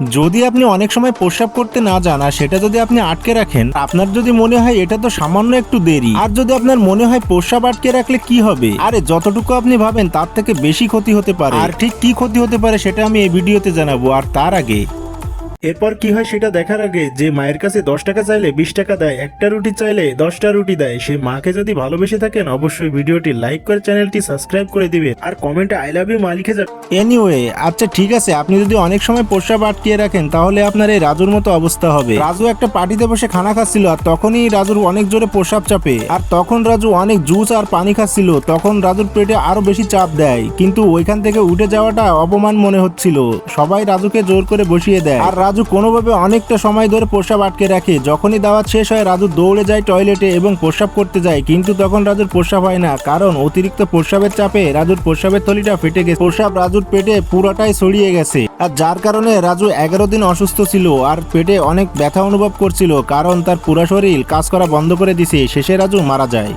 যদি আপনি অনেক সময় প্রস্রাব করতে না যান আর সেটা যদি আপনি আটকে রাখেন, আপনার যদি মনে হয় এটা তো সামান্য একটু দেরি, আর যদি আপনার মনে হয় প্রস্রাব আটকে রাখলে কি হবে, আরে যতটুকু আপনি ভাবেন তার থেকে বেশি ক্ষতি হতে পারে। আর ঠিক কি ক্ষতি হতে পারে সেটা আমি এই ভিডিওতে জানাবো। আর তার আগে এরপর কি হয় সেটা দেখার আগে, যে মায়ের কাছে 10 টাকা চাইলে 20 টাকা দেয়, একটা রুটি চাইলে 10টা রুটি দেয়, সে মাকে যদি ভালোবেসে থাকেন অবশ্যই ভিডিওটি লাইক করে চ্যানেলটি সাবস্ক্রাইব করে দিবেন আর কমেন্টে আই লাভ ইউ মা লিখে যাবেন। এনিওয়ে, আচ্ছা ঠিক আছে, আপনি যদি অনেক সময় প্রস্রাব আটকিয়ে রাখেন তাহলে আপনার এই রাজুর মতো অবস্থা হবে। রাজু একটা পার্টিতে বসে খানা খাচ্ছিল আর তখনই রাজুর অনেক জোরে প্রস্রাব চাপে, আর তখন রাজু অনেক জুস আর পানি খাচ্ছিল। তখন রাজুর পেটে আরো বেশি চাপ দেয়, কিন্তু ওইখান থেকে উঠে যাওয়াটা অপমান মনে হচ্ছিল। সবাই রাজুকে জোর করে বসিয়ে দেয় আর রাজু কোনোভাবে অনেকটা সময় ধরে প্রস্রাব আটকে রাখে। যখনই দাওয়াত শেষ হয় রাজু দৌড়ে যায় টয়লেটে এবং প্রস্রাব করতে যায়, কিন্তু তখন রাজুর প্রস্রাব হয় না, কারণ অতিরিক্ত প্রস্রাবের চাপে রাজুর প্রস্রাবের থলিটা ফেটে গেছে। প্রস্রাব রাজুর পেটে পুরোটাই ছড়িয়ে গেছে, আর যার কারণে রাজু 11 দিন অসুস্থ ছিল আর পেটে অনেক ব্যথা অনুভব করছিল, কারণ তার পুরো শরীর কাজ করা বন্ধ করে দিছে। শেষে রাজু মারা যায়।